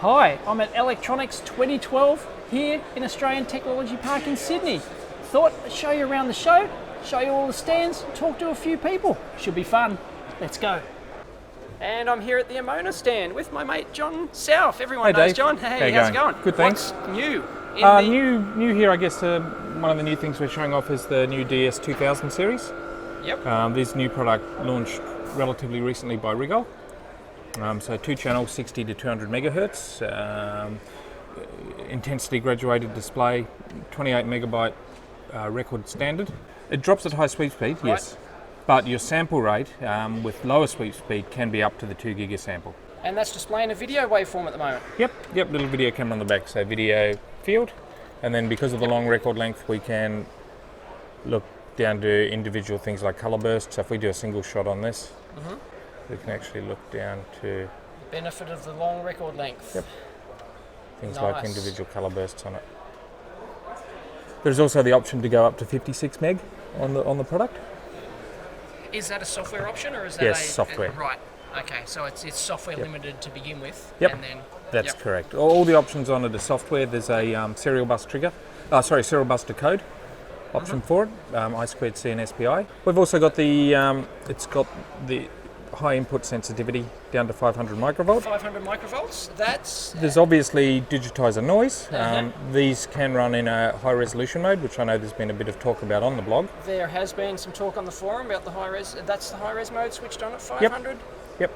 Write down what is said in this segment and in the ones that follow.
Hi, I'm at Electronex 2012 here in Australian Technology Park in Sydney. Thought I'd show you around the show, show you all the stands, talk to a few people. Should be fun. Let's go. And I'm here at the Amona stand with my mate John South. Everyone knows Dave. John. Hey, how's it going? Good, thanks. What's new? New here, I guess. One of the new things we're showing off is the new DS2000 series. Yep. This new product launched relatively recently by Rigol. So 2 channels, 60 to 200 megahertz, intensity graduated display, 28 megabyte record standard. It drops at high sweep speed, right. Yes, but your sample rate with lower sweep speed can be up to the 2 giga sample. And that's displaying a video waveform at the moment? Yep, little video camera on the back, so video field, and then because of the long record length we can look down to individual things like color burst. So if we do a single shot on this, we can actually look down to... Benefit of the long record length. Yep. Things nice. like individual color bursts on it. There's also the option to go up to 56 meg on the product. Is that a software option or is that yes, software. Right. Okay, so it's software limited to begin with. Yep. And then, That's correct. All the options on it are software. There's a serial bus trigger. Serial bus decode option for it. I2C and SPI. We've also got the it's got the high input sensitivity down to 500 microvolt. 500 microvolts. There's obviously digitizer noise. These can run in a high resolution mode, which I know there's been a bit of talk about on the blog. There has been some talk on the forum about the high res. That's the high res mode switched on at 500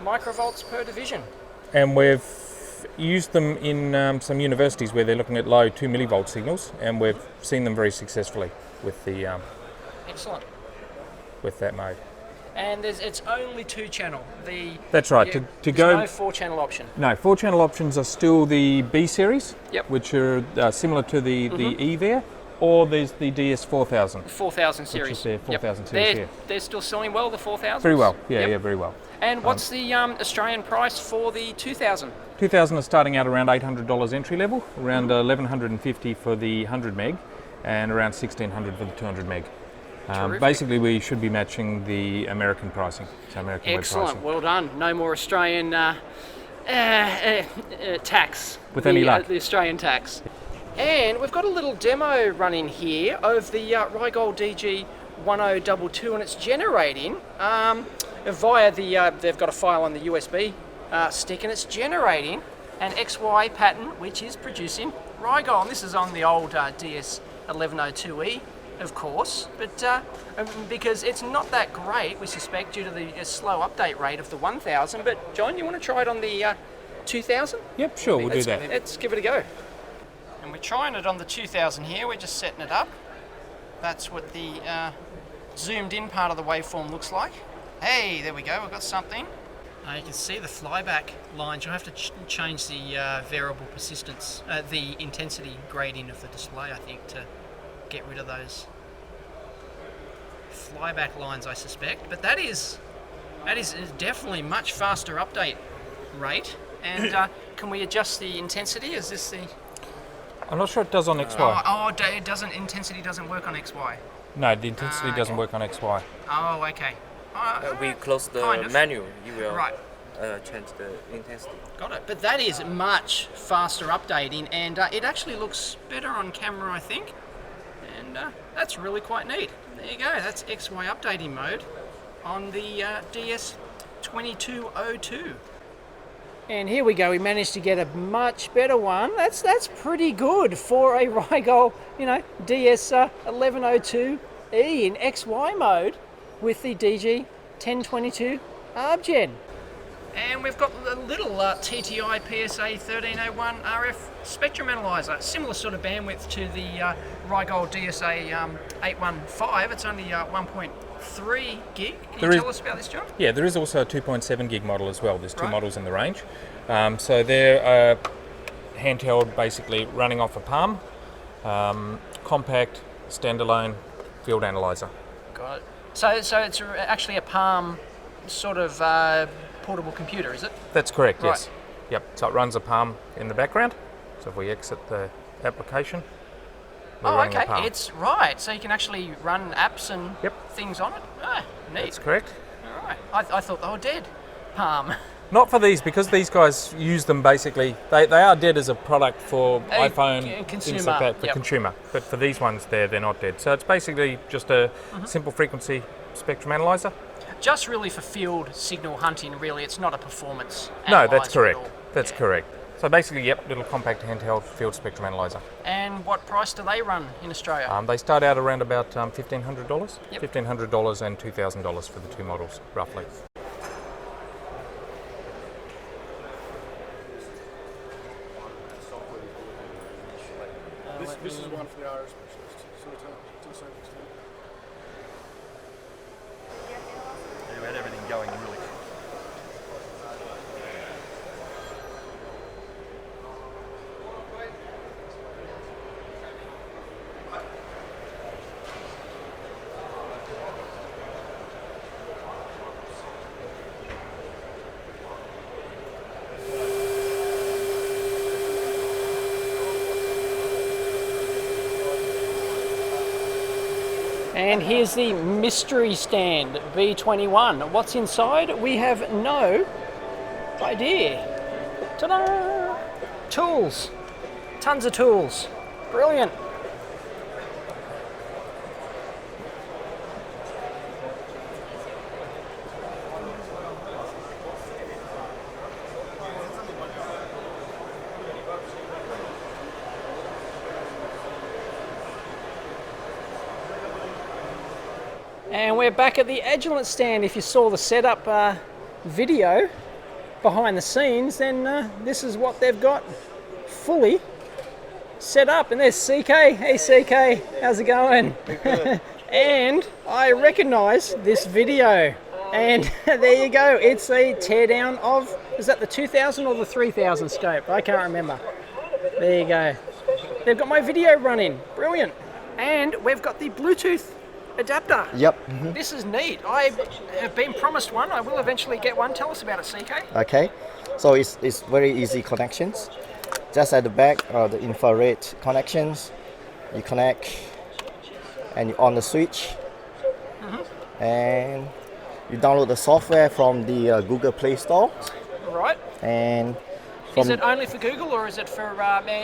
microvolts per division. And we've used them in some universities where they're looking at low 2 millivolt signals, and we've seen them very successfully with the excellent with that mode. And it's only 2 channel. That's right. To go, no 4 channel option. No, 4 channel options are still the B series, yep. which are similar to the EEVblog, or there's the DS4000. 4000 series. Which is their 4000 series here. They're still selling well, the 4000s? Very well, yeah, very well. And what's the Australian price for the 2000? 2000 is starting out around $800 entry level, around $1,150 for the 100 meg, and around $1,600 for the 200 meg. Basically, we should be matching the American pricing. So American excellent, web pricing. Well done. No more Australian tax. With any luck. The Australian tax. And we've got a little demo running here of the Rigol DG1022, and it's generating via the. They've got a file on the USB stick, and it's generating an XY pattern which is producing Rigol. And this is on the old DS1102E. Of course, but because it's not that great, we suspect, due to the slow update rate of the 1000. But John, you want to try it on the 2000? Yep, sure, we'll do that. Let's give it a go. And we're trying it on the 2000 here. We're just setting it up. That's what the zoomed in part of the waveform looks like. Hey, there we go. We've got something. You can see the flyback lines. You'll have to change the variable persistence, the intensity gradient of the display, I think, to get rid of those flyback lines, I suspect. But that is definitely much faster update rate. And can we adjust the intensity? Is this the? I'm not sure it does on XY. It doesn't. Intensity doesn't work on XY. No, the intensity doesn't work on XY. Oh, okay. We close the menu. You will change the intensity. Got it. But that is much faster updating, and it actually looks better on camera, I think. And that's really quite neat. There you go, that's XY updating mode on the DS2002. And here we go, we managed to get a much better one. That's pretty good for a Rigol, DS1102E in XY mode with the DG1022 ArbGen. And we've got a little TTI PSA 1301 RF spectrum analyzer, similar sort of bandwidth to the Rigol DSA 815. It's only 1.3 gig. Can you tell us about this, John? Yeah, there is also a 2.7 gig model as well. There's 2 models in the range. So they're handheld, basically running off a Palm, compact, standalone field analyzer. Got it. So it's actually a Palm sort of portable computer, is it? That's correct, yes. Yep, so it runs a Palm in the background. So if we exit the application, okay, it's right. So you can actually run apps and things on it? Ah, neat. That's correct. All right. I thought they were dead. Palm. Not for these, because these guys use them basically. They are dead as a product for iPhone, consumer, things like that, for consumer. But for these ones, they're not dead. So it's basically just a simple frequency spectrum analyzer. Just really for field signal hunting, really. It's not a performance No, that's analyzer correct. at all. That's correct. So basically, yep, little compact handheld field spectrum analyzer. And what price do they run in Australia? They start out around about $1,500. Yep. $1,500 and $2,000 for the two models, roughly. This is one for the IR specialist. So to the same extent. We had everything going really. And here's the mystery stand, B21. What's inside? We have no idea. Ta-da! Tools. Tons of tools. Brilliant. And we're back at the Agilent stand. If you saw the setup video behind the scenes, then this is what they've got fully set up. And there's CK. Hey CK, how's it going? And I recognise this video. And there you go. It's a teardown of, is that the 2000 or the 3000 scope? I can't remember. There you go. They've got my video running. Brilliant. And we've got the Bluetooth adapter. Yep. This is neat. I have been promised one. I will eventually get one. Tell us about it, CK. Okay. So it's very easy connections. Just at the back are the infrared connections. You connect and you on the switch. And you download the software from the Google Play Store. Right. And Is it only for Google or is it for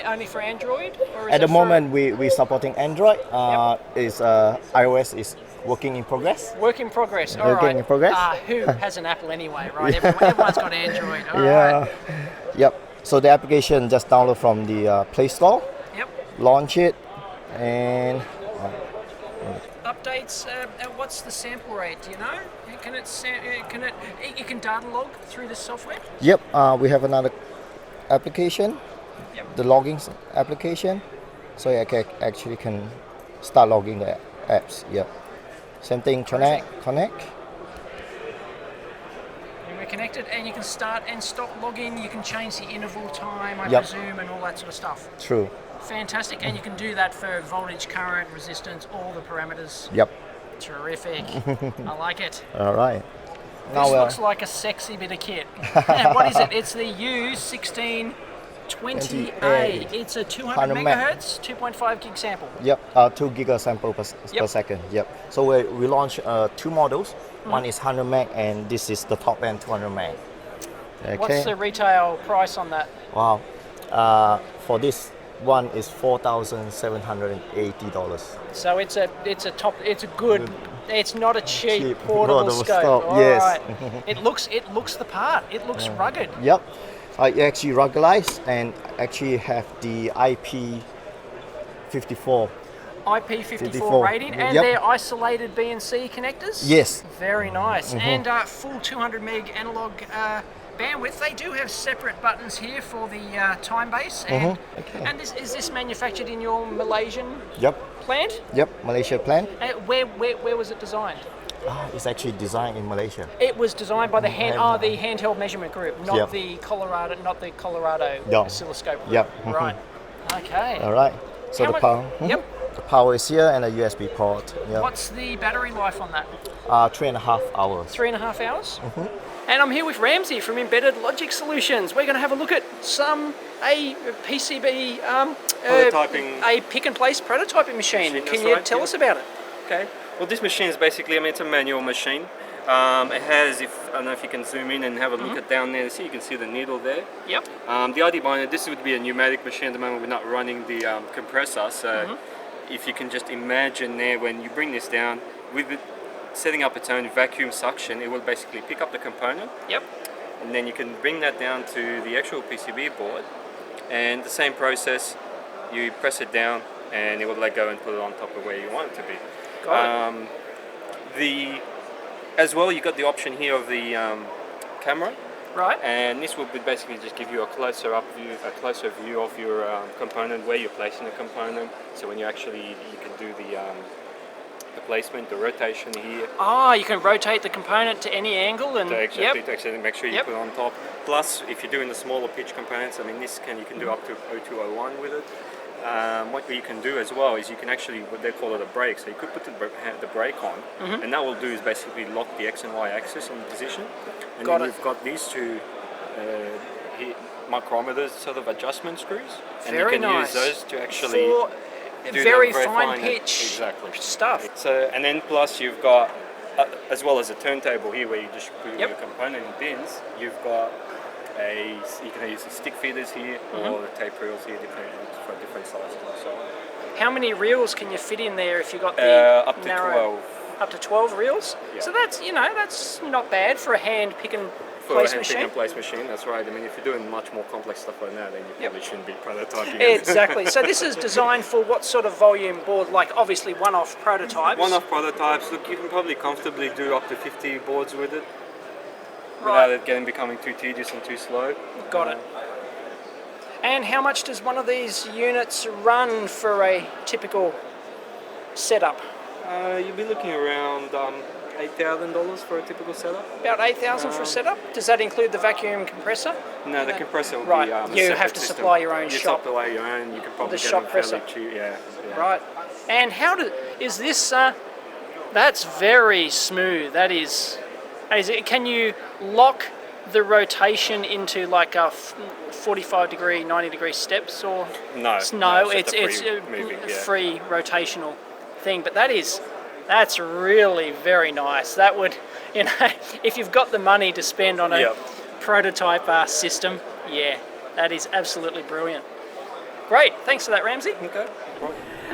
only for Android? Or is at it the moment we're supporting Android. Is iOS is working in progress. Work in progress. All Working right. in progress. Who has an Apple anyway, right? Everyone's got Android. All Yeah. right. Yep. So the application just download from the Play Store. Yep. Launch it, and Updates. What's the sample rate? Do you know? You can data log through this software? yep. We have another application. Yep. The logging application, so I can start logging the apps. Yep. Same thing. Connect. And we're connected, and you can start and stop logging. You can change the interval time, I Yep. presume, and all that sort of stuff. True. Fantastic, and you can do that for voltage, current, resistance, all the parameters. Yep. Terrific. I like it. All right. This looks like a sexy bit of kit. What is it? It's the U1620A. 28. It's a 200 100 meg. megahertz, 2.5 gig sample. Yep. 2 giga sample per Yep. second. Yep. So we launched two models. One is 100 meg, and this is the top end 200 meg. Okay. What's the retail price on that? Wow. For this one is $4,780. So it's a good. It's not a cheap portable portable scope. scope, All yes. right. It looks the part. It looks rugged. Yep. I actually ruggedized and actually have the IP54. IP54 54. rating, and Yep. they're isolated BNC connectors. Yes. Very nice. And full 200 meg analog bandwidth. They do have separate buttons here for the time base. And and is this manufactured in your Malaysian Yep. plant? Yep. Malaysia plant. Where was it designed? It's actually designed in Malaysia. It was designed by the handheld measurement group, not Yep. the Colorado Yep. oscilloscope group. Yep. Right. Okay. All right. So How the mu- power. Yep. The power is here and a USB port. Yep. What's the battery life on that? 3.5 hours. 3.5 hours. And I'm here with Ramsey from Embedded Logic Solutions. We're going to have a look at a PCB, Prototyping. a pick and place prototyping machine. Machine, Can that's you right, tell yeah. us about it? Okay. Well, this machine is basically, it's a manual machine. It has, I don't know if you can zoom in and have a look at down there. So you can see the needle there. Yep. The idea behind it, this would be a pneumatic machine at the moment. We're not running the compressor, so if you can just imagine there, when you bring this down with it setting up its own vacuum suction, it will basically pick up the component. Yep. And then you can bring that down to the actual PCB board, and the same process, you press it down and it will let go and put it on top of where you want it to be. Got it. As well, you got the option here of the camera, Right. and this will basically just give you a closer view of your component, where you're placing the component. So when you can do the placement, the rotation here. Ah, you can rotate the component to any angle and To actually make sure you Yep. put it on top. Plus, if you're doing the smaller pitch components, I mean, you can do up to 0201 with it. What you can do as well is you can actually, what they call it, a brake. So you could put the brake on, and that will do is basically lock the X and Y axis on the position. And Got then it. we've got these two micrometers sort of adjustment screws, and Very you can nice. use those to actually For do very the fine pitch exactly stuff. So, and then plus you've got, as well as a turntable here where you just put Yep. your component in bins, you've got you can use the stick feeders here or the tape reels here, for different sizes and so on. How many reels can you fit in there if you got the Up to narrow? 12. Up to 12 reels? Yeah. So that's not bad for a hand pick and For place a hand pick machine. and place machine, that's right. I mean, if you're doing much more complex stuff like that, then you Yep. probably shouldn't be prototyping it. Exactly. So this is designed for what sort of volume board? Like obviously one-off prototypes. One-off prototypes, look, you can probably comfortably do up to 50 boards with it Right. without it becoming too tedious and too slow. Got it. And how much does one of these units run for a typical setup? You'll be looking around $8,000 for a typical setup. About 8,000 for a setup? Does that include the vacuum compressor? No, the compressor will Right, be a you separate have to system. supply your own You shop. supply your own, you can probably The get shop them fairly presser. cheap, yeah. Right. And is this, that's very smooth. That is, can you lock the rotation into like a 45 degree, 90 degree steps or? No, It's just it's a a free moving, yeah. free rotational thing, but that's really very nice. That would, if you've got the money to spend on a Yep. prototype system, yeah, that is absolutely brilliant. Great, thanks for that, Ramsey. Okay.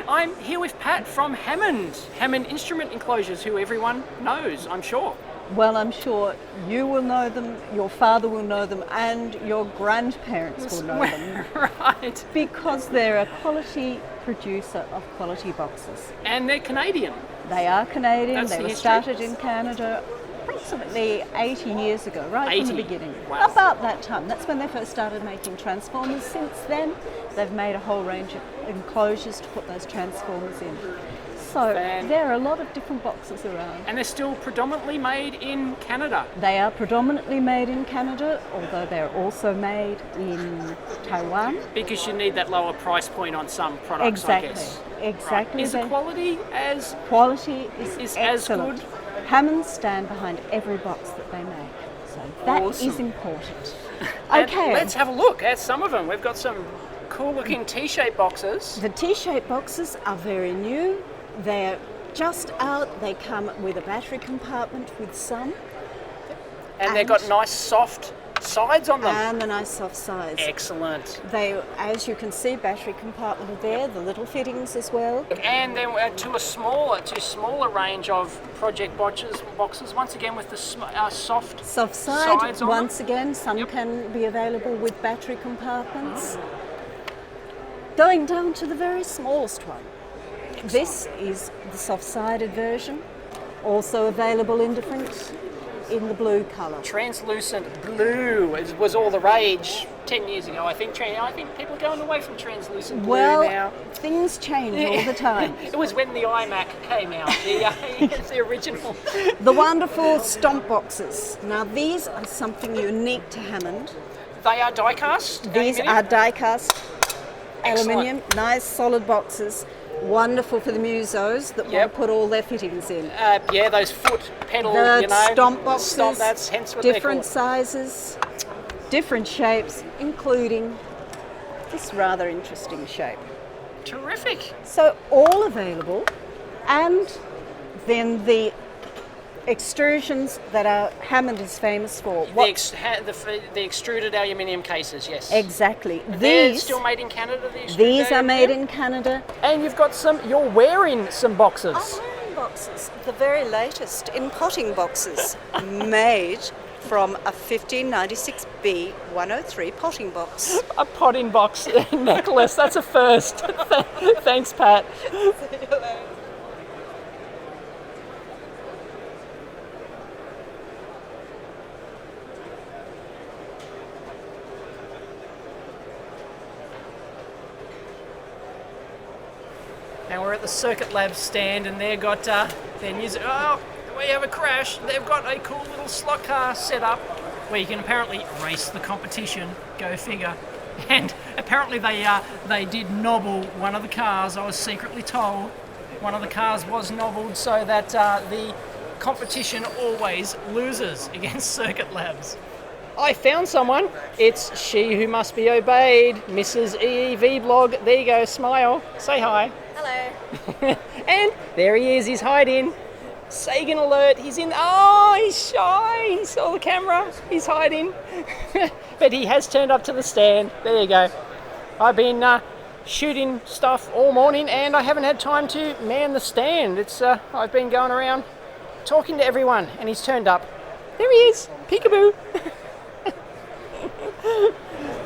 I'm here with Pat from Hammond Instrument Enclosures, who everyone knows, I'm sure. Well, I'm sure you will know them, your father will know them, and your grandparents will know them. Right. Because they're a quality producer of quality boxes. And they're Canadian. They are Canadian, That's they the were history. started in Canada approximately 80 years ago, right 80? from the beginning. Wow. About that time. That's when they first started making transformers. Since then, they've made a whole range of enclosures to put those transformers in. So there are a lot of different boxes around. And they're still predominantly made in Canada. They are predominantly made in Canada, although they're also made in Taiwan. Because you need that lower price point on some products, Exactly. I guess. Exactly. Right. Is the quality as Quality is as excellent. good? Hammonds stand behind every box that they make, so that is Awesome. important. And Okay, let's have a look at some of them. We've got some cool looking T-shaped boxes. the T-shaped boxes are very new. They're just out. They come with a battery compartment with some, And they've got nice soft sides on them. and the nice soft sides. Excellent. They, as you can see, battery compartment are there. The little fittings as well. And then to smaller range of project boxes. Once again with the soft. Soft side, Sides on once them? again, some Yep. can be available with battery compartments. Going down to the very smallest one. This is the soft-sided version, also available in the blue colour. Translucent blue was all the rage 10 years ago. I think people are going away from translucent blue Well, now. things change all the time. It was when the iMac came out, the original. The wonderful Stompboxes. Now these are something unique to Hammond. They are die-cast? These aluminium? are die-cast Excellent. aluminium, nice solid boxes. Wonderful for the musos that want Yep. to put all their fittings in. Yeah, those foot pedal, The stomp boxes, Stomp, that's hence what different they call sizes, different shapes, including this rather interesting shape. it. Terrific. So all available, and then the extrusions that Hammond is famous for. The extruded aluminium cases, yes. Exactly. They're still made in Canada, These are made in Canada. And you've got you're wearing some boxes. I'm wearing boxes, the very latest in potting boxes, made from a 1596B 103 potting box. A potting box necklace, that's a first. Thanks, Pat. And we're at the Circuit Labs stand, and they've got their news. Oh, we have a crash. They've got a cool little slot car set up where you can apparently race the competition. Go figure. And apparently they did nobble one of the cars. I was secretly told one of the cars was nobbled so that the competition always loses against Circuit Labs. I found someone. It's she who must be obeyed, Mrs. EEVblog. There you go, smile, say hi. Hello. And there he is, he's hiding. Sagan alert, he's in. Oh, he's shy. He saw the camera, he's hiding. But he has turned up to the stand. There you go. I've been shooting stuff all morning and I haven't had time to man the stand. I've been going around talking to everyone and he's turned up. There he is, peekaboo.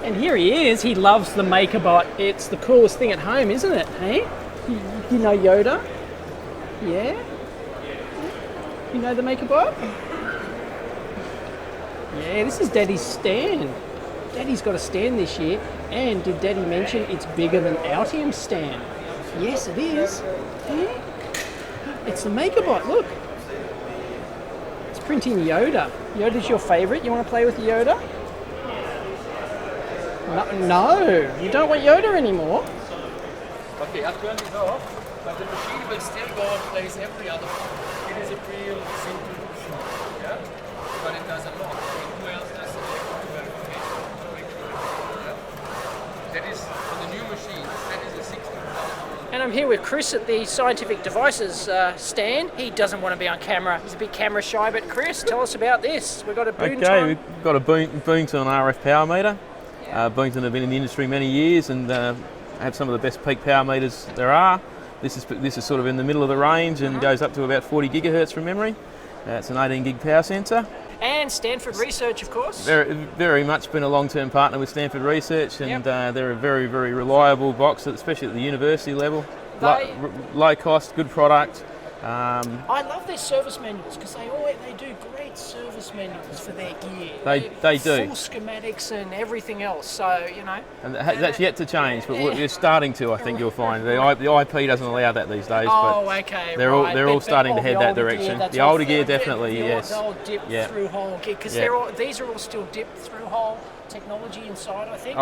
And here he is, he loves the MakerBot. It's the coolest thing at home, isn't it? Hey? You know Yoda? Yeah? You know the MakerBot? Yeah, this is Daddy's stand. Daddy's got a stand this year. And did Daddy mention it's bigger than Altium's stand? Yes, it is. Yeah? It's the MakerBot, look. It's printing Yoda. Yoda's your favourite? You want to play with Yoda? No, you don't want Yoda anymore. Okay, I'll turn this off, but the machine will still go and place every other one. It is a real simple machine, yeah? But it does a lot. Who else does electrical verification? Yeah? That is, for the new machines, that is a 60,000. And I'm here with Chris at the Scientific Devices stand. He doesn't want to be on camera. He's a bit camera shy, but Chris, tell us about this. We've got a Boonton. Okay, we've got a Boonton RF power meter. Boonton have been in the industry many years and have some of the best peak power meters there are. This is sort of in the middle of the range and goes up to about 40 gigahertz from memory. It's an 18 gig power sensor. And Stanford Research, of course. Very much been a long-term partner with Stanford Research, and they're a very, very reliable box, especially at the university level. Low cost, good product. I love their service manuals because they do great service manuals for their gear. They do. Full schematics and everything else, so, you know. And that's yet to change, but we're starting to, I think you'll find. The IP doesn't allow that these days, but okay, they're all starting to head that direction. The older gear, definitely, yes. The old dip through hole gear, because these are all still dipped through hole technology inside, I think.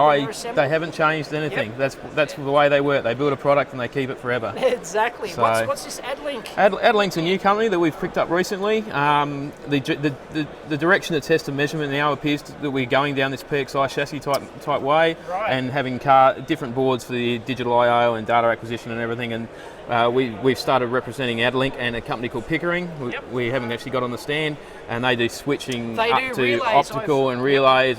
They haven't changed anything. Yep. That's the way they work. They build a product and they keep it forever. Exactly. So, what's this AdLink? AdLink's a new company that we've picked up recently. The direction of test and measurement now appears that we're going down this PXI chassis type way, and having different boards for the digital I/O and data acquisition and everything. And we've started representing AdLink and a company called Pickering. We haven't actually got on the stand, and they do switching up to relays, optical and relays,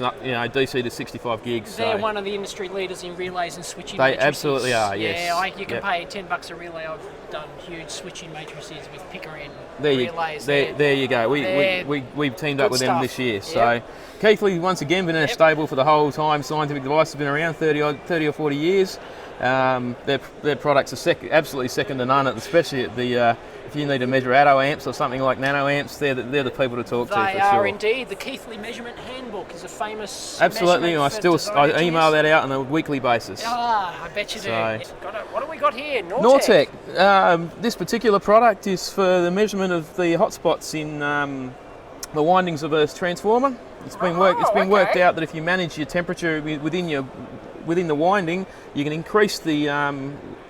DC to 65 gigs. They're one of the industry leaders in relays and switching they matrices. Absolutely are, yes. Yeah, you can pay $10 a relay. I've done huge switching matrices with Pickering relays. There you go. We've teamed up with them this year. So Keithley, once again, been in a stable for the whole time. Scientific Devices has been around 30 or 40 years. Their products are absolutely second to none, especially at the if you need to measure attoamps or something like nanoamps, they're the people to talk to for sure. They are indeed. The Keithley Measurement Handbook is a famous. Absolutely, I email that out on a weekly basis. I bet you do. What have we got here? Nortec. This particular product is for the measurement of the hotspots in the windings of a transformer. It's been worked out that if you manage your temperature within the winding, you can increase the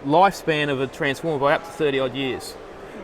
lifespan of a transformer by up to 30 odd years.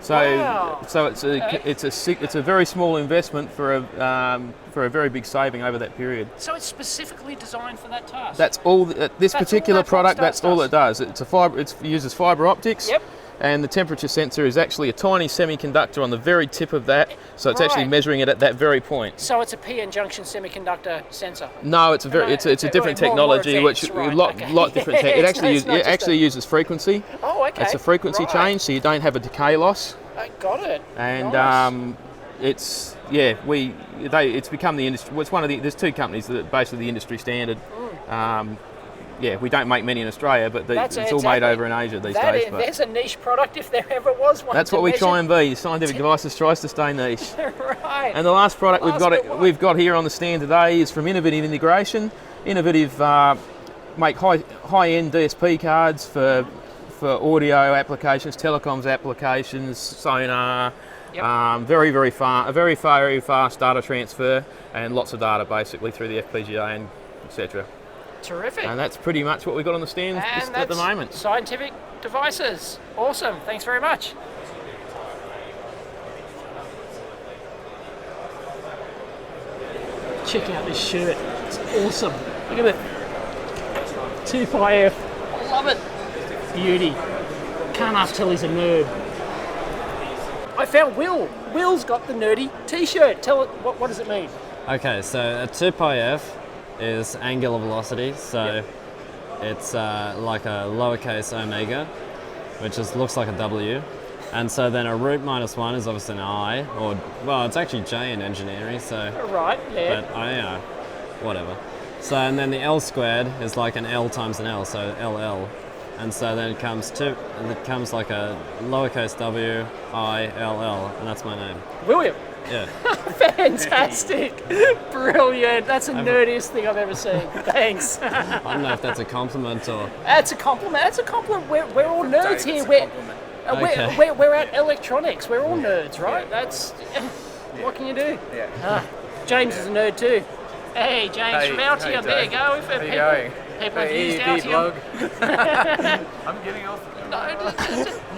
So it's a very small investment for a very big saving over that period. So it's specifically designed for that task. That's all. This particular product. That's all it does. It uses fibre optics. Yep. and the temperature sensor is actually a tiny semiconductor on the very tip of that, so it's actually Right. measuring it at that very point. So it's a PN junction semiconductor sensor. No, it's a very it's a different more technology, which advanced, right, a lot okay. different. It It's actually not just actually a- uses frequency. Oh, okay. It's a frequency Right. change, so you don't have a decay loss. I got it. And Nice. it's it's become the industry. Well, it's one of the there's two companies that are basically the industry standard. We don't make many in Australia, but That's it's all made exactly- over in Asia these That days. is, But there's a niche product if there ever was one. that's to what we measure- try and be. Scientific Devices tries to stay niche. Right. And the last product Last but one. we've got here on the stand today is from Innovative Integration. Innovative make high-end DSP cards for audio applications, telecoms applications, sonar. Yep. Very fast data transfer and lots of data basically through the FPGA and etc. Terrific. And that's pretty much what we've got on the stand And at the that's moment. Scientific Devices. Awesome. Thanks very much. Check out this shirt. It's awesome. Look at it. 2πf. I love it. Beauty. Can't ask till he's a nerd. I found Will. Will's got the nerdy t-shirt. Tell it, what does it mean? Okay, so a 2πf is angular velocity, so it's like a lowercase omega, which looks like a W. And so then a root minus 1 is obviously an I, or, well, it's actually J in engineering, so, Right, yeah. but whatever. So, and then the L squared is like an L times an L, so LL. And so then it comes like a lowercase w, I, LL, and that's my name. William. Yeah. Fantastic. Brilliant. That's the nerdiest thing I've ever seen. Thanks. I don't know if that's a compliment or... That's a compliment. That's a compliment. We're all nerds here. Okay. We're at Electronex. We're all nerds, right? That's what can you do? Yeah. James is a nerd too. Hey, James from Altium. There you go. If people have used Altium. I'm getting off.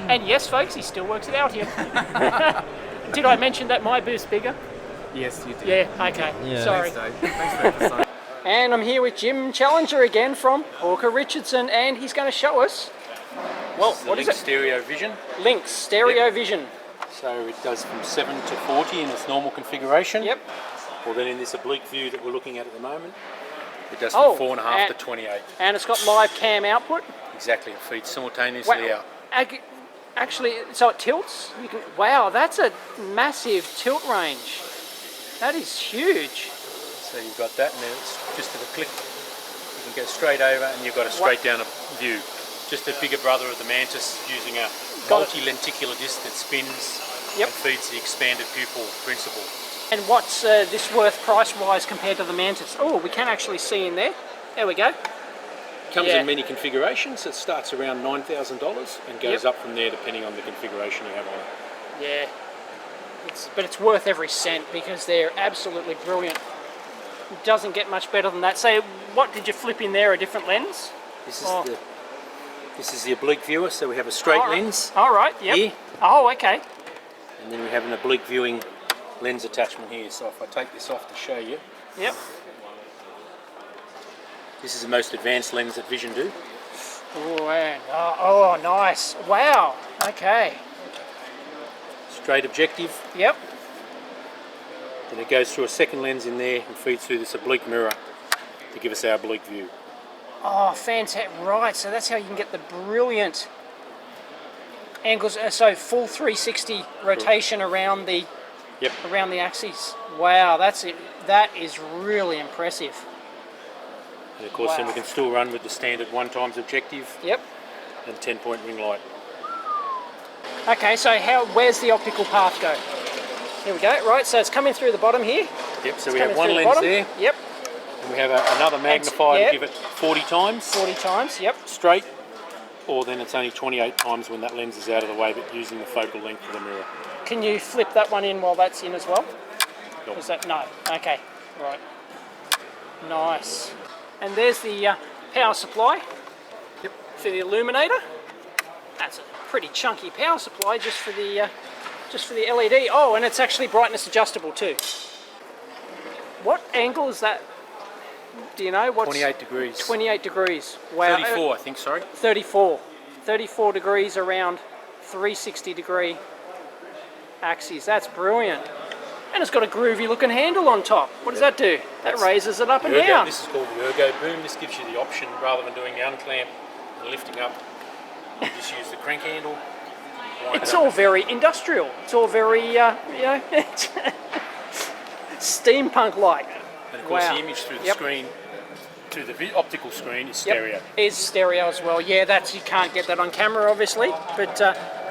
And yes, folks, he still works at Altium. Did I mention that my booth's bigger? Yes, you did. Yeah. Okay. Yeah. Sorry. Thanks, Dave. Thanks for emphasizing. And I'm here with Jim Challenger again from Hawker Richardson, and he's going to show us, well, what is it? Stereo Vision. Lynx Stereo Vision. So it does from 7 to 40 in its normal configuration. Yep. Or then in this oblique view that we're looking at the moment, it does Oh, from 4.5 to 28. And it's got live cam output. Exactly, it feeds simultaneously out. Actually, so it tilts. Wow, that's a massive tilt range. That is huge. So you've got that, and then it's just at a click. You can go straight over, and you've got a straight down view. Just a bigger brother of the Mantis, using a multi-lenticular disc that spins and feeds the expanded pupil principle. And what's this worth price-wise compared to the Mantis? Oh, we can actually see in there. There we go. Comes in many configurations. It starts around $9,000 and goes up from there depending on the configuration you have on it. Yeah. But it's worth every cent because they're absolutely brilliant. It doesn't get much better than that. So what did you flip in there, a different lens? This is the oblique viewer, so we have a straight lens. All right, yep. Here. Oh, okay. And then we have an oblique viewing lens attachment here. So if I take this off to show you. Yep. This is the most advanced lens that Vision do. Oh, man. Oh, nice. Wow. Okay. Straight objective. Yep. Then it goes through a second lens in there and feeds through this oblique mirror to give us our oblique view. Oh, fantastic. Right, so that's how you can get the brilliant angles. So full 360 rotation around the axis. Wow, that's it. That is really impressive. And of course then we can still run with the standard 1x objective. Yep. And 10-point ring light. Okay, so where's the optical path go? Here we go. Right, so it's coming through the bottom here. Yep, so we have one lens there. Yep. And we have another magnifier to give it 40 times. 40 times, yep. Straight. Or then it's only 28 times when that lens is out of the way, but using the focal length of the mirror. Can you flip that one in while that's in as well? Nope. Is that no? Okay, right. Nice. And there's the power supply for the illuminator. That's a pretty chunky power supply just for the LED. Oh, and it's actually brightness adjustable too. What angle is that? Do you know? What's 28 degrees. 28 degrees. Wow. 34, I think. Sorry. 34. 34 degrees around 360-degree axes. That's brilliant. And it's got a groovy looking handle on top. What does that do? That raises it up and Ergo, down. this is called the ergo boom. This gives you the option, rather than doing the unclamp and lifting up, you just use the crank handle. It's all very industrial. It's all very, steampunk-like. And of course Wow. the image through the screen, through the optical screen, is stereo. Is stereo as well. Yeah, that's, you can't get that on camera obviously, but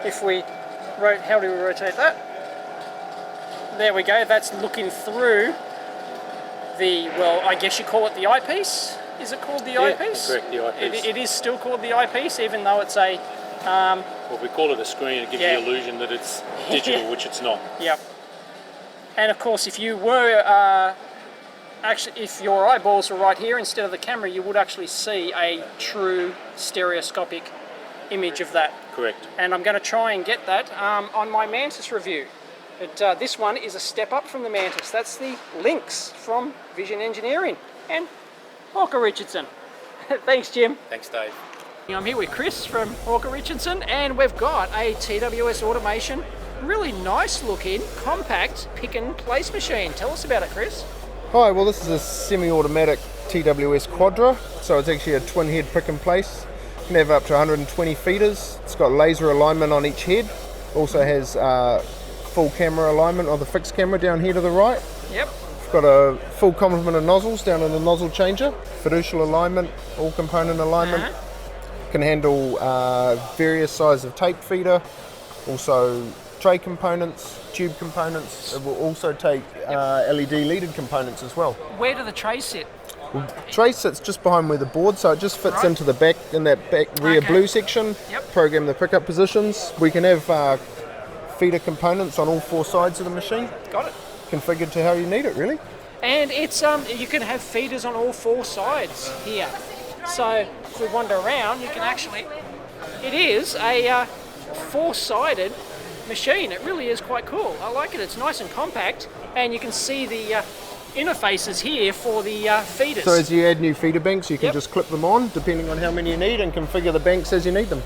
if we, how do we rotate that? There we go, that's looking through the, well, I guess you call it the eyepiece. Is it called the eyepiece? Correct, the eyepiece. It is still called the eyepiece, even though it's a... well, we call it a screen, it gives you the illusion that it's digital, which it's not. Yep. And of course, if you were, actually, if your eyeballs were right here instead of the camera, you would actually see a true stereoscopic image of that. Correct. And I'm going to try and get that on my Mantis review. But this one is a step up from the Mantis. That's the Lynx from Vision Engineering and Hawker Richardson. Thanks, Jim. Thanks, Dave. I'm here with Chris from Hawker Richardson, and we've got a TWS Automation, really nice looking, compact pick and place machine. Tell us about it, Chris. Hi, well this is a semi-automatic TWS Quadra, so it's actually a twin head pick and place. It can have up to 120 feeders. It's got laser alignment on each head. Also has full camera alignment on the fixed camera down here to the right. Yep. We've got a full complement of nozzles down in the nozzle changer. Fiducial alignment, all component alignment. Can handle various sizes of tape feeder, also tray components, tube components. It will also take LED leaded components as well. Where do the trays sit? Tray sits just behind where the board, so it just fits into the back, in that back rear blue section. Program the pickup positions. We can have feeder components on all four sides of the machine. Got it. Configured to how you need it, really. And it's you can have feeders on all four sides here. So if we wander around, you can actually, it is a four-sided machine. It really is quite cool. I like it. It's nice and compact, and you can see the interfaces here for the feeders. So as you add new feeder banks, you can just clip them on depending on how many you need and configure the banks as you need them.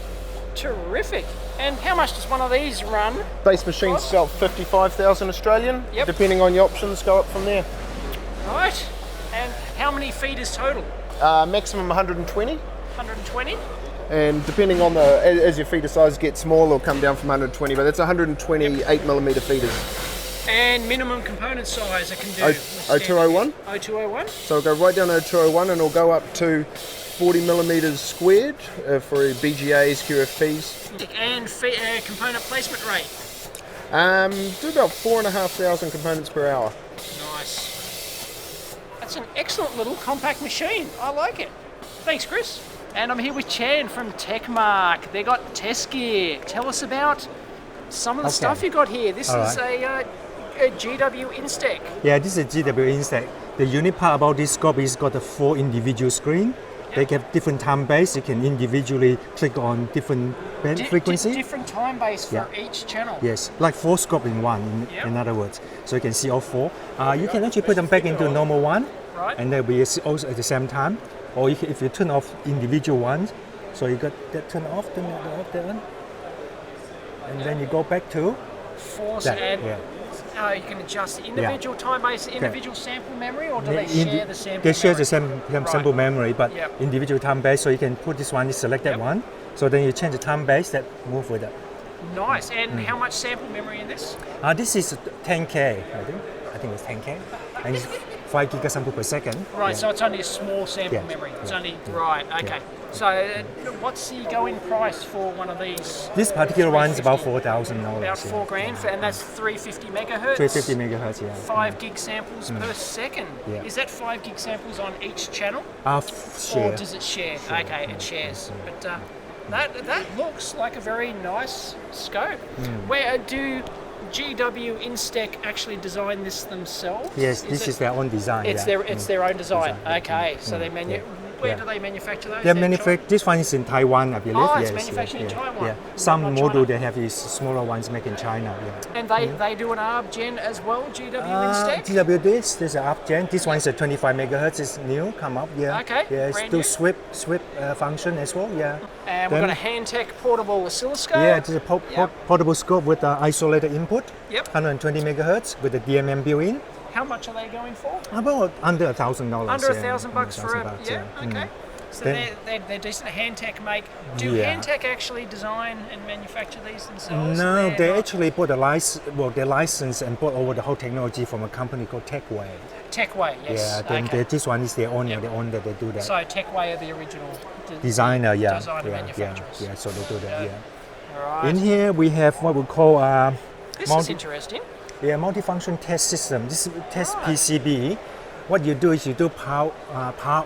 Terrific. And how much does one of these run? Base machines sell 55,000 Australian. Depending on your options, go up from there. Right. And how many feeders total? Maximum 120. 120? And depending on as your feeder size gets small, it'll come down from 120, but it's 120 8mm feeders. And minimum component size it can do? 0201. 0201? So it'll go right down to 0201 and it'll go up to 40mm squared for BGAs, QFPs. And component placement rate? Do about 4,500 components per hour. Nice. That's an excellent little compact machine. I like it. Thanks, Chris. And I'm here with Chan from Techmark. They got test gear. Tell us about some of the stuff you got here. This is a GW Instack. Yeah, this is a GW Instack. The unique part about this scope is got a 4 individual screen. They have different time base. You can individually click on different band frequency. Different time base for each channel. Yes, like 4 scope in one, in other words. So you can see all 4. You can actually put them back into a normal one, and they'll be also at the same time. Or if you turn off individual ones, so you got that turn off that one, and then you go back to force that. and you can adjust individual time base, individual sample memory, or do they share the sample? They share the same sample memory, but individual time base. So you can put this one, you select that one. So then you change the time base that move with it. Nice. And how much sample memory in this? This is 10K. I think it's 10K, and it's 5 gigasample per second. Right. So it's only a small sample memory. It's only Okay. So what's the going price for one of these? This particular one is about $4,000. About $4,000, and that's 350 megahertz. 350 megahertz, yeah. 5 gig samples per second. Yeah. Is that 5 gig samples on each channel? Share. Or does it share? Okay, it shares. But that looks like a very nice scope. Where do GW Instack actually design this themselves? Yes, this is their own design. It's their own design. Okay, so they Where do they manufacture those? They're manufactured. This one is in Taiwan, I believe. Oh, yes, it's manufactured in Taiwan. Yeah. Some not model China. they have is smaller ones made in China. Yeah. And they do an ARB gen as well, GW instead? GW this is an up gen. This one is a 25 megahertz. It's new, come up. Yeah. Okay. Yeah, it's brand still new. sweep function as well. Yeah. And we've got a Handtech portable oscilloscope. Yeah, it's a portable scope with isolated input. Yep. 120 megahertz with the DMM built-in. How much are they going for? About under $1,000. Under $1,000 for a $1,000, okay. So Then- they're decent. Handtech make. Do Yeah. Handtech actually design and manufacture these themselves? No, They're they not- actually bought a license. Well, they licensed and bought over the whole technology from a company called Techway. Techway, yes. Yeah, then okay. this one is their owner. The owner that do that. So Techway are the original Designer, yeah, designer yeah, manufacturers. yeah. So they do that. Yeah. All right. In here we have what we call This is interesting. multifunction test system. This is test PCB. What you do is you do power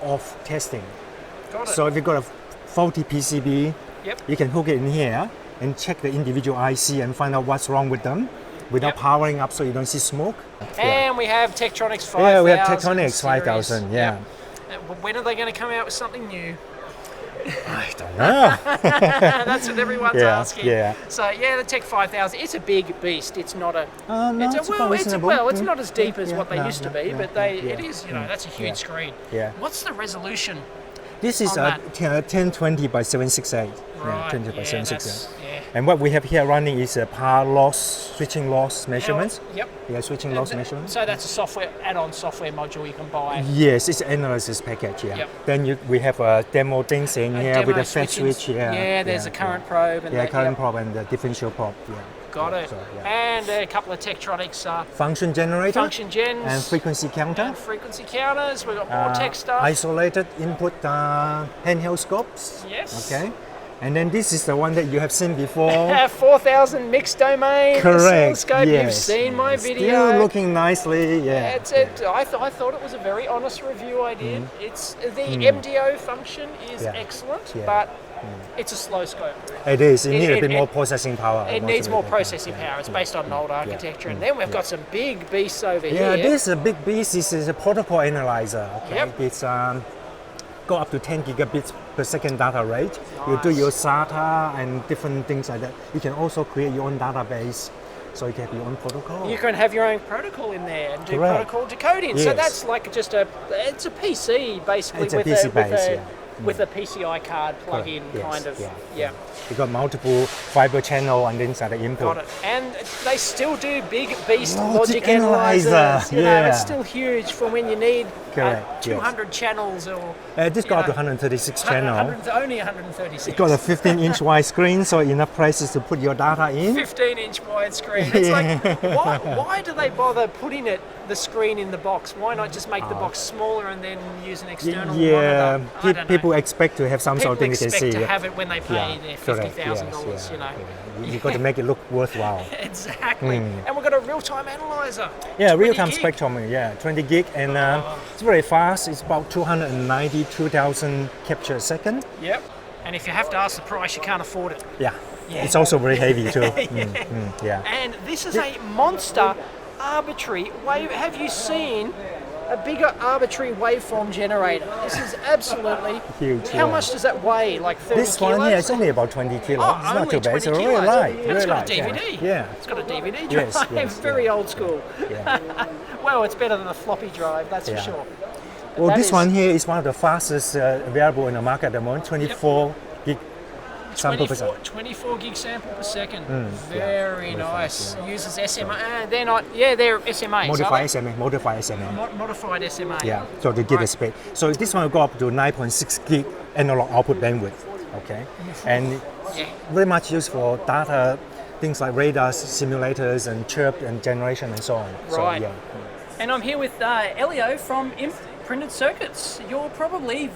off testing. Got it. So if you got a faulty PCB, Yep. you can hook it in here and check the individual IC and find out what's wrong with them without powering up so you don't see smoke. And we have Tektronix 5000. Yeah, we have Tektronix series. 5000, yeah. When are they going to come out with something new? I don't know. That's what everyone's Yeah, asking. yeah. So yeah, the Tech 5000. It's a big beast. It's not a. No, it's it's quite well, reasonable. it's not as deep as Yeah, what they no, used to no, be, no, but no, it yeah, is. You know, that's a huge screen. Yeah. What's the resolution? This is on a that? 1020 by 768. Right. 1020 by Yeah, 768. yeah. And what we have here running is a power loss, switching loss measurements. Yep. Yeah, switching loss measurements. So that's a software add-on software module you can buy. Yes, it's an analysis package, yeah. Yep. Then we have a demo things in here with demo a fat switching. switch, yeah. Yeah, there's a current probe and yeah, that, current yep. probe and the differential probe, yeah. Got it. So, yeah. And a couple of Tektronix Function generator. function gens And frequency counter. and frequency counters. We've got more tech stuff. Isolated input handheld scopes. Yes. Okay. And then this is the one that you have seen before. 4000 mixed domain Correct. oscilloscope. Yes. You've seen my video. Still looking nicely. Yeah. I thought it was a very honest review I did. It's the MDO function is Yeah. excellent, Yeah. but it's a slow scope. It is. It needs a bit more processing power. It needs more processing power. It's based on an old architecture. And then we've got some big beasts over Yeah, here. this is a big beast. This is a protocol analyzer. Okay, Yep. it's go up to 10 gigabits per second data rate. You do your SATA and different things like that. You can also create your own database, so you can have your own protocol. You can have your own protocol in there and do Correct. protocol decoding. So Yes. that's like it's a PC basically It's a with PC base, yeah. with a PCI card plug-in Yes, kind of. yeah. You got multiple fiber channel and things like the input. Got it. And they still do big beast Logic logic analyzer, analyzers. You know, yeah. it's still huge for when you need Correct, yes. 200 channels or. This got up to 136 channel. Only 136. It got a 15-inch wide screen, so enough places to put your data in. 15-inch wide screen. It's like, why do they bother putting the screen in the box? Why not just make the box smaller and then use an external Yeah, monitor? I don't know. people expect to have some sort of thing People they can see. expect to have it when they pay their correct, $50,000, yes, you know. You've got to make it look worthwhile. Exactly. And we've got a real-time analyzer. Yeah, 20 real-time gig. spectrometer, yeah, 20 gig, and it's very fast. It's about 292,000 capture a second. Yep. And if you have to ask the price, you can't afford it. Yeah. Yeah. It's also very heavy too. Yeah. And this is a monster arbitrary wave. Have you seen a bigger arbitrary waveform generator? This is absolutely huge. How much does that weigh? Like 30 This kilos? one, yeah, it's only about 20 kilos. Oh, it's not only too bad. It's 20 really kilos. light. And Really it's got light. a DVD. Yeah. It's got a DVD drive. Yes, Very old school. Yeah. Well, it's better than a floppy drive, that's for Yeah. sure. Well, That this is one here is one of the fastest available in the market at the moment. 24 gig sample per second. 24 gig sample per second. Yeah, Very nice. Uses SMA. They're not. Yeah, they're SMAs. Modified SMA. Modified SMA. Modified SMA. Yeah, so to give a speed. So this one will go up to 9.6 gig analog output bandwidth. Okay, and very much used for data, things like radars, simulators, and chirp and generation and so on. Right. So, yeah. And I'm here with Elio from Imp Printed Circuits. You're probably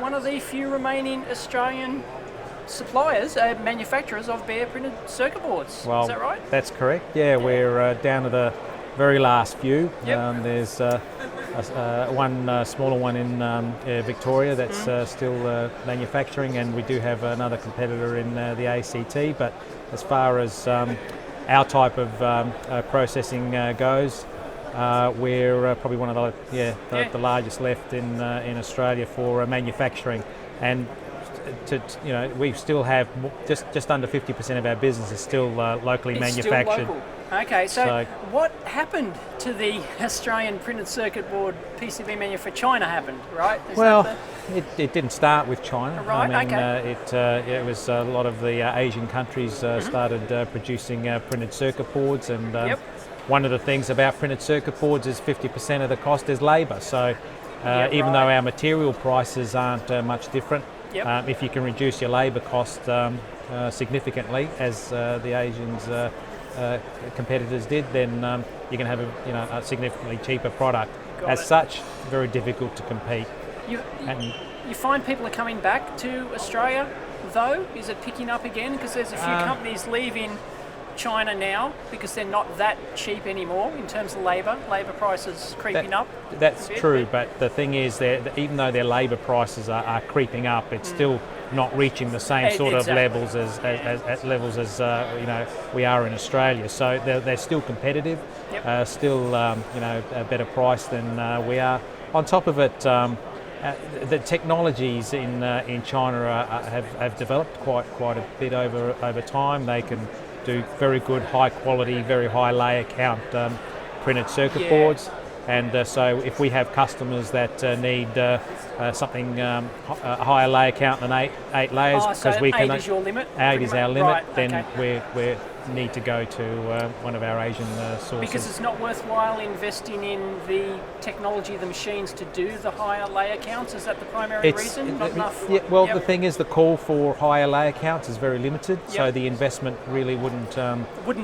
one of the few remaining Australian suppliers, manufacturers of bare printed circuit boards. Well, is that right? That's correct. Yeah, we're down to the very last few. Yep. There's one smaller one in Victoria that's still manufacturing, and we do have another competitor in the ACT. But as far as our type of processing goes, we're probably one of the largest left in Australia for manufacturing, and we still have just under 50% of our business is still locally manufactured. Still local. Okay, so what happened to the Australian printed circuit board PCB manufacturer? China happened, right? It didn't start with China. Right, I mean, it was a lot of the Asian countries started producing printed circuit boards, and one of the things about printed circuit boards is 50% of the cost is labour. So even though our material prices aren't much different, if you can reduce your labour cost significantly, as the Asians competitors did, then you can have a significantly cheaper product. As such, very difficult to compete. You find people are coming back to Australia, though? Is it picking up again? Because there's a few companies leaving China now because they're not that cheap anymore in terms of labour prices creeping up. That's true, but the thing is that even though their labour prices are creeping up, it's still not reaching the same sort of levels as we are in Australia. So they're still competitive, still a better price than we are. On top of it, the technologies in China have developed quite a bit over time. They can do very good, high quality, very high layer count printed circuit boards. And so if we have customers that need something a higher layer count than eight layers, because we can 8 is your limit. 8 is our limit. Then we need to go to one of our Asian sources. Because it's not worthwhile investing in the technology of the machines to do the higher layer counts. Is that the primary reason? Not enough. The thing is, the call for higher layer counts is very limited, so the investment really wouldn't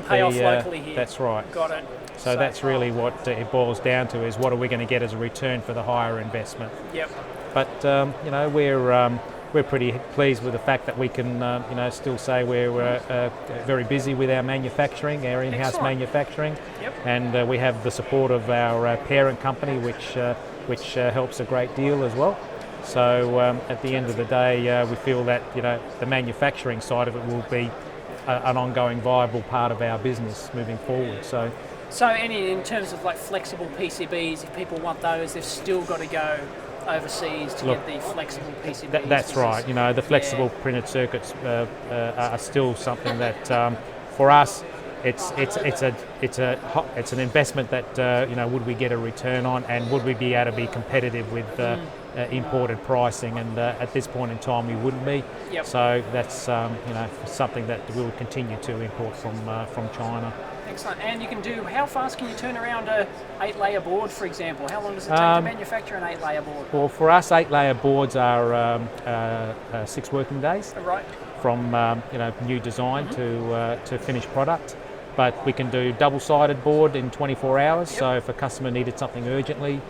pay off locally here. That's right. Got it. So that's really what it boils down to, is what are we going to get as a return for the higher investment. Yep. But we're pretty pleased with the fact that we can still say we're very busy with our manufacturing, our in-house manufacturing, and we have the support of our parent company, which helps a great deal as well. So at the end of the day, we feel that the manufacturing side of it will be an ongoing viable part of our business moving forward. So in terms of like flexible PCBs, if people want those, they've still got to go overseas to get the flexible PCBs. That's right. The flexible printed circuits are still something that for us it's an investment that would we get a return on, and would we be able to be competitive with imported pricing, and at this point in time we wouldn't be. So that's something that we will continue to import from China. Excellent. And you can do, how fast can you turn around a 8-layer board, for example? How long does it take to manufacture an 8-layer board? Well, for us, 8-layer boards are 6 working days. Right. From new design to finished product. But we can do double-sided board in 24 hours. So if a customer needed something urgently,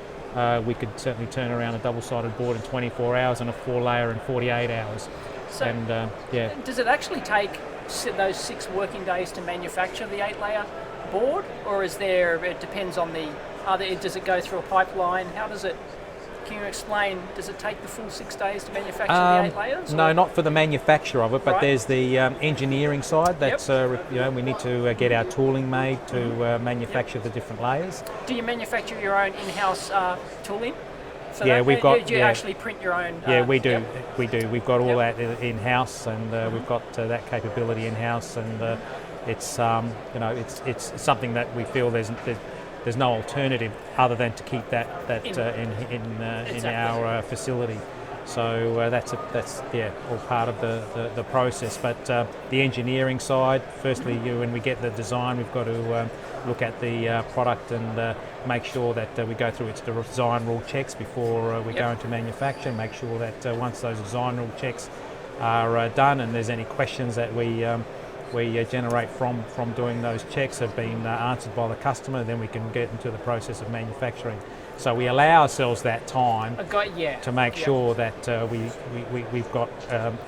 we could certainly turn around a double-sided board in 24 hours and a 4-layer in 48 hours. So does it actually take those 6 working days to manufacture the 8-layer board, or it depends on does it go through a pipeline? How does it, can you explain, does it take the full 6 days to manufacture the 8 layers? No, not for the manufacture of it, but there's the engineering side. That's we need to get our tooling made to manufacture the different layers. Do you manufacture your own in-house tooling? We've got. Do you actually print your own? We do. We do. We've got all that in-house, and we've got that capability in-house, and it's something that we feel there's no alternative other than to keep that in our facility. So that's all part of the process. But the engineering side, firstly, when we get the design, we've got to look at the product and make sure that we go through its design rule checks before we go into manufacture. Make sure that once those design rule checks are done, and there's any questions that we generate from doing those checks have been answered by the customer, then we can get into the process of manufacturing. So we allow ourselves that time to make sure that we've got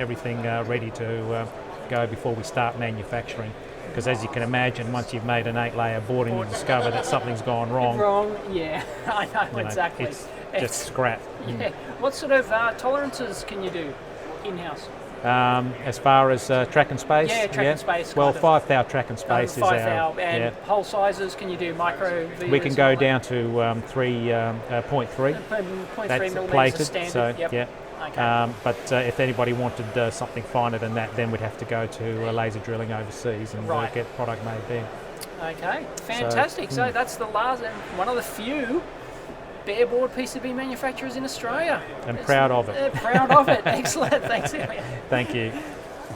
everything ready to go before we start manufacturing. Because as you can imagine, once you've made an 8-layer board and you discover that something's gone wrong. I know exactly. It's just scrap. What sort of tolerances can you do? in-house? As far as track and space? Yeah, track and space. Well, 5 thou track and space is 5 our... thou. And yeah. hole sizes, can you do micro viewers? We can go down to 0.3. 0.3 That's millimetres plated, is standard. so yep. yeah. Okay. But if anybody wanted something finer than that, then we'd have to go to laser drilling overseas and Right. get product made there. Okay, fantastic. So that's the last, one of the few bareboard PCB manufacturers in Australia. I'm proud of it. Proud of it. Excellent. Thanks, Elliot. Thank you.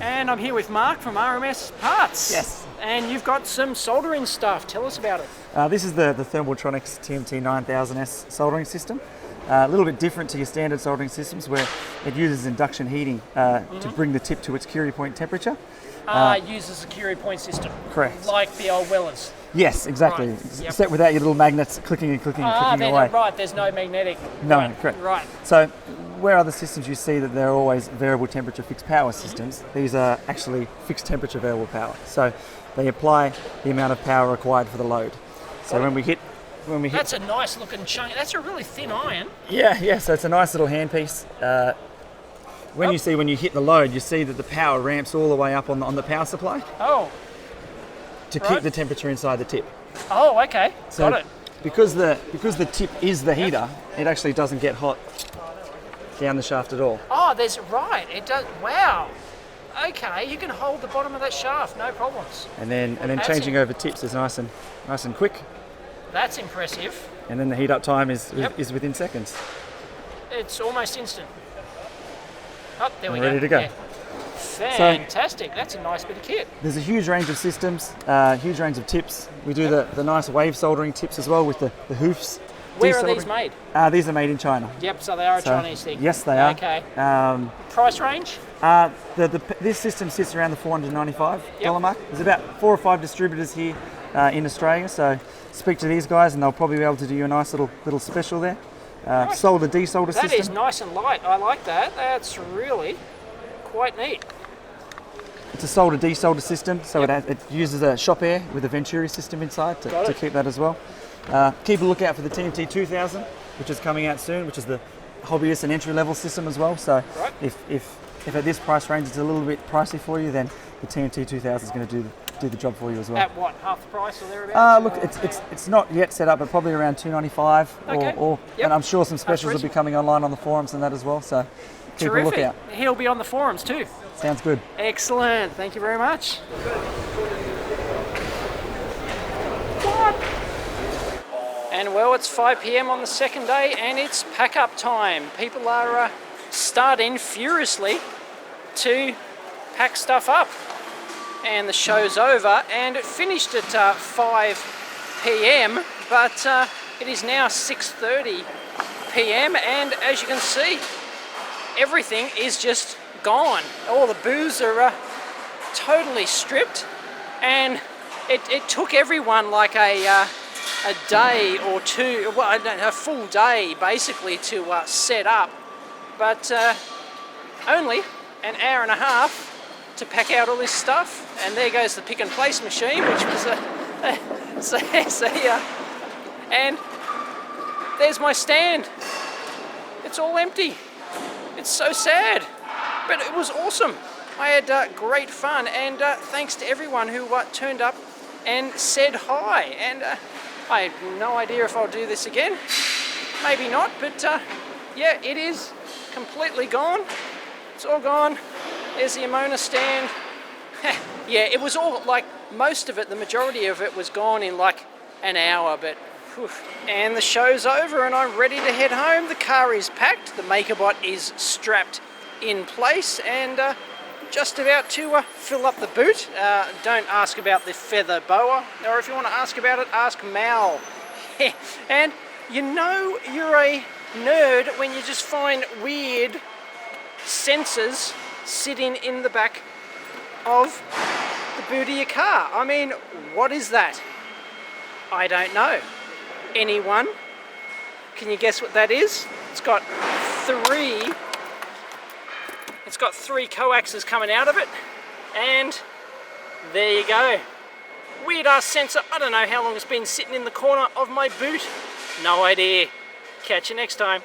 And I'm here with Mark from RMS Parts. Yes. And you've got some soldering stuff. Tell us about it. This is the Thermaltronics TMT 9000S soldering system. A little bit different to your standard soldering systems where it uses induction heating to bring the tip to its Curie point temperature. It uses a Curie point system. Correct. Like the old Wellers. Yes, exactly. Right. Yep. Except without your little magnets clicking and clicking and clicking away. Right, there's no magnetic. No, right. correct. Right. So where other systems you see that they're always variable temperature fixed power systems, these are actually fixed temperature variable power. So they apply the amount of power required for the load. So when we hit... That's a nice looking chunk. That's a really thin iron. Yeah, so it's a nice little handpiece. When you hit the load, you see that the power ramps all the way up on the power supply. Oh. To keep the temperature inside the tip. Oh, okay. So got it. Because the tip is the heater, it actually doesn't get hot down the shaft at all. Oh, right. It does. Wow. Okay, you can hold the bottom of that shaft, no problems. And then changing over tips is nice and quick. That's impressive. And then the heat up time is within seconds. It's almost instant. Oh, there we go. Ready to go. Yeah. Fantastic. That's a nice bit of kit. There's a huge range of systems, huge range of tips. We do the nice wave soldering tips as well with the hoofs. Where are these made? These are made in China. Yep, so they are a Chinese thing. Yes, they are. Okay. Price range? This system sits around the $495 mark. There's about 4 or 5 distributors here in Australia, so speak to these guys and they'll probably be able to do you a nice little special there. Solder desolder system. That is nice and light. I like that. That's really quite neat. It's a solder desolder system, so it uses a shop air with a Venturi system inside to keep that as well. Keep a lookout for the TMT 2000, which is coming out soon, which is the hobbyist and entry level system as well. So if at this price range it's a little bit pricey for you, then the TMT 2000 is going to do the job for you as well. At what, half the price or thereabouts? Look, it's not yet set up, but probably around $295 and I'm sure some specials will be coming online on the forums and that as well. So keep a lookout. He'll be on the forums too. Sounds good. Excellent. Thank you very much. And well, it's 5 p.m. on the second day and it's pack up time. People are starting furiously to pack stuff up. And the show's over and it finished at 5 p.m. but it is now 6:30 p.m. and as you can see, everything is just gone. All the booths are totally stripped and it took everyone like a day or two, well, a full day basically to set up, but only an hour and a half to pack out all this stuff. And there goes the pick and place machine, which was and there's my stand. It's all empty. It's so sad, but it was awesome. I had great fun, and thanks to everyone who turned up and said hi. And I have no idea if I'll do this again. Maybe not, but yeah, it is completely gone. It's all gone. There's the Amona stand. Yeah, it was all, like, most of it, the majority of it was gone in like an hour, but whew. And the show's over and I'm ready to head home. The car is packed, the MakerBot is strapped in place and just about to fill up the boot. Don't ask about the feather boa, or if you want to ask about it, ask Mal. And you know you're a nerd when you just find weird sensors sitting in the back of the boot of your car. I mean, what is that? I don't know. Anyone? Can you guess what that is? It's got three coaxes coming out of it, and there you go. Weird ass sensor. I don't know how long it's been sitting in the corner of my boot. No idea. Catch you next time.